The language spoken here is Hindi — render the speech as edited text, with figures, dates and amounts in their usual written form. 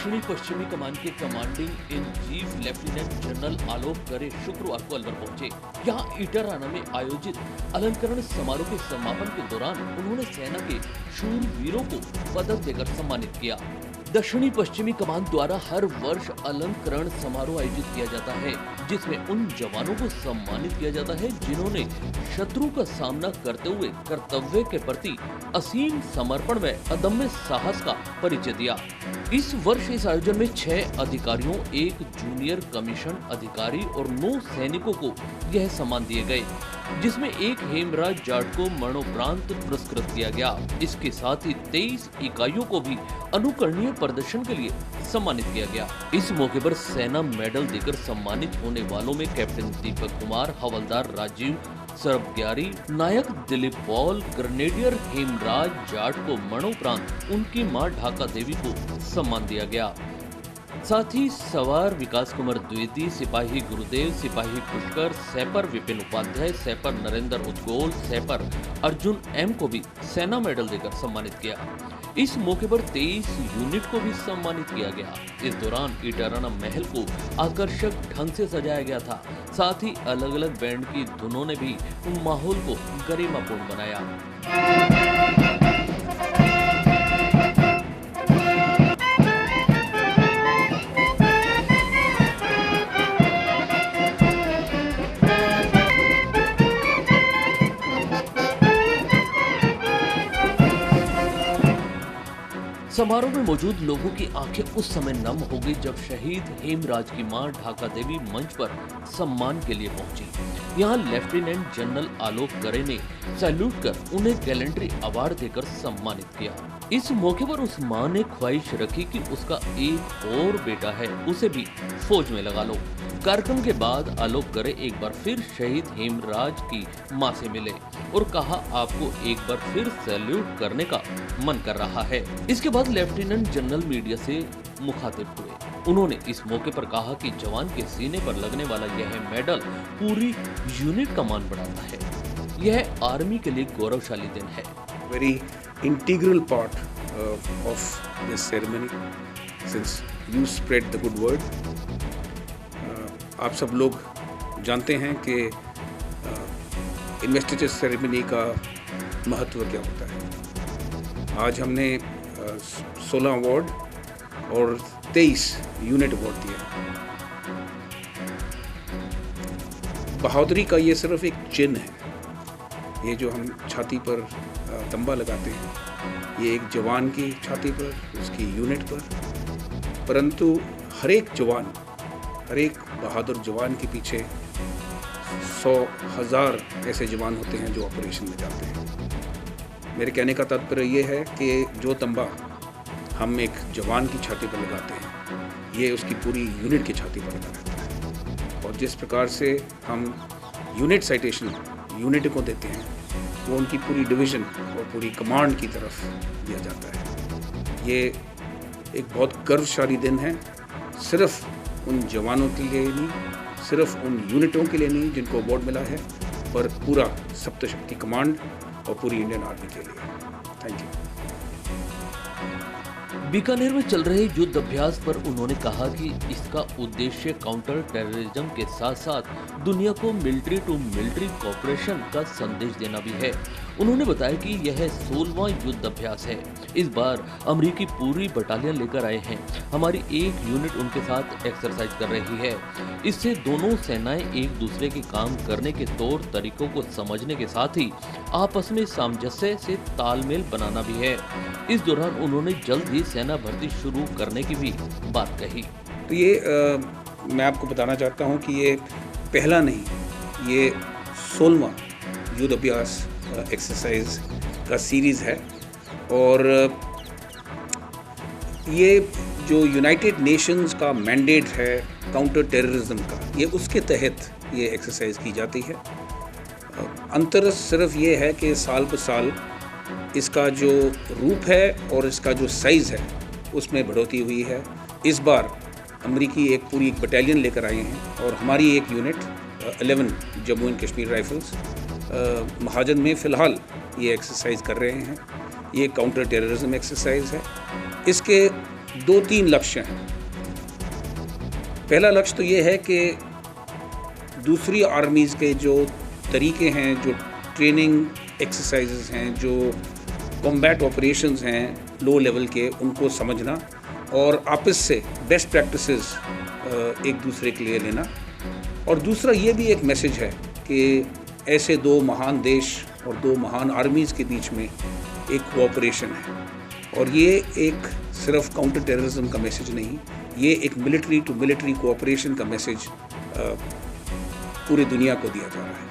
दक्षिणी पश्चिमी कमान के commanding in chief lieutenant general Alok Kler शुक्रवार को अलवर पहुंचे। यहां इटाराना में आयोजित अलंकरण समारोह के समापन के दौरान उन्होंने सेना के शूरवीरों को पदक देकर सम्मानित किया। दक्षिणी पश्चिमी कमान द्वारा हर वर्ष अलंकरण समारोह आयोजित किया जाता है, जिसमें उन जवानों को सम्मानित किया जाता है जिन्होंने शत्रु का सामना करते हुए कर्तव्य के प्रति असीम समर्पण व अदम्य साहस का परिचय दिया। इस वर्ष इस आयोजन में 6 अधिकारियों, 1 जूनियर कमीशन अधिकारी और 9 सैनिकों को यह सम्मान दिए गए, जिसमें एक हेमराज जाट को मरणोपरांत पुरस्कृत किया गया। इसके साथ ही 23 इकाइयों को भी अनुकरणीय प्रदर्शन के लिए सम्मानित किया गया। इस मौके पर सेना मेडल देकर सम्मानित होने वालों में कैप्टन दीपक कुमार, हवलदार राजीव सरबग्यारी, नायक दिलीप पॉल, ग्रेनेडियर हेमराज जाट को मरणोपरांत उनकी मां ढाका देवी को सम्मान दिया गया। साथ ही सवार विकास कुमार द्विवेदी, सिपाही गुरुदेव, सिपाही पुष्कर, सैपर विपिन उपाध्याय, सैपर नरेंद्र उद्गोल, सैपर अर्जुन एम को भी सेना मेडल देकर सम्मानित किया। इस मौके पर 23 यूनिट को भी सम्मानित किया गया। इस दौरान इटाराना महल को आकर्षक ढंग से सजाया गया था। साथ ही अलग अलग बैंड की धुनों ने भी माहौल को गरिमापूर्ण बनाया। समारोह में मौजूद लोगों की आंखें उस समय नम हो गई जब शहीद हेमराज की मां ढाका देवी मंच पर सम्मान के लिए पहुंची। यहां लेफ्टिनेंट जनरल आलोक करे ने सैल्यूट कर उन्हें गैलेंट्री अवार्ड देकर सम्मानित किया। इस मौके पर उस मां ने ख्वाहिश रखी कि उसका एक और बेटा है, उसे भी फौज में लगा लो। कार्यक्रम के बाद आलोक करे एक बार फिर शहीद हेमराज की मां से मिले और कहा, आपको एक बार फिर सैल्यूट करने का मन कर रहा है। इसके बाद लेफ्टिनेंट जनरल मीडिया से मुखातिब हुए। उन्होंने इस मौके पर कहा कि जवान के सीने पर लगने वाला यह मेडल पूरी यूनिट का मान बढ़ाता है। यह आर्मी के लिए गौरवशाली दिन है। Very integral part of this ceremony since you spread the good word. आप सब लोग जानते हैं कि इन्वेस्टिचर सेरेमनी का महत्व क्या होता है। आज हमने 16 अवार्ड और 23 यूनिट अवार्ड दिए हैं। बहादुरी का ये सिर्फ एक चिन्ह है। ये जो हम छाती पर तंबा लगाते हैं, ये एक जवान की छाती पर, उसकी यूनिट पर, परंतु हर एक जवान, हर एक बहादुर जवान के पीछे 100,000 ऐसे जवान होते हैं जो ऑपरेशन में जाते हैं। मेरे कहने का तात्पर्य ये है कि जो तंबा हम एक जवान की छाती पर लगाते हैं, ये उसकी पूरी यूनिट की छाती पर लगा रहता है। और जिस प्रकार से हम यूनिट साइटेशन यूनिट को देते हैं, वो उनकी पूरी डिवीज़न और पूरी कमांड की तरफ दिया जाता है। ये एक बहुत गर्वशाली दिन है, सिर्फ उन जवानों के लिए नहीं, सिर्फ उन यूनिटों के लिए नहीं जिनको अवार्ड मिला है, पर पूरा सप्तशक्ति कमांड और पूरी इंडियन आर्मी के लिए। Thank you. बीकानेर में चल रहे युद्ध अभ्यास पर उन्होंने कहा कि इसका उद्देश्य काउंटर टेररिज्म के साथ साथ दुनिया को मिलिट्री टू मिलिट्री कोऑपरेशन का संदेश देना भी है। उन्होंने बताया कि यह 16वां युद्ध अभ्यास है। इस बार अमेरिकी पूरी बटालियन लेकर आए हैं। हमारी एक यूनिट उनके साथ एक्सरसाइज कर रही है। इससे दोनों सेनाएं एक दूसरे के काम करने के तौर तरीकों को समझने के साथ ही आपस में सामंजस्य से तालमेल बनाना भी है। इस दौरान उन्होंने जल्द ही सेना भर्ती शुरू करने की भी बात कही। तो ये मैं आपको बताना चाहता हूँ कि ये पहला नहीं, ये 16वां युद्ध अभ्यास एक्सरसाइज का सीरीज़ है। और ये जो यूनाइटेड नेशंस का मैंडेट है काउंटर टेररिज्म का, ये उसके तहत ये एक्सरसाइज की जाती है। अंतर सिर्फ ये है कि साल ब साल इसका जो रूप है और इसका जो साइज़ है उसमें बढ़ोतरी हुई है। इस बार अमेरिकी एक पूरी बटालियन लेकर आए हैं और हमारी एक unit 11 Jammu and Kashmir rifles Mahajan में फ़िलहाल ये एक्सरसाइज कर रहे हैं। ये काउंटर टेररिज्म एक्सरसाइज है। इसके 2-3 लक्ष्य हैं। पहला लक्ष्य तो ये है कि दूसरी आर्मीज़ के जो तरीके हैं, जो ट्रेनिंग एक्सरसाइजेस हैं, जो कॉम्बैट ऑपरेशंस हैं लो लेवल के, उनको समझना और आपस से बेस्ट प्रैक्टिसेस एक दूसरे के लिए लेना। और दूसरा ये भी एक मैसेज है कि ऐसे दो महान देश और दो महान आर्मीज़ के बीच में एक कोऑपरेशन है, और ये एक सिर्फ काउंटर टेररिज्म का मैसेज नहीं, ये एक मिलिट्री टू मिलिट्री कोऑपरेशन का मैसेज पूरी दुनिया को दिया जा रहा है।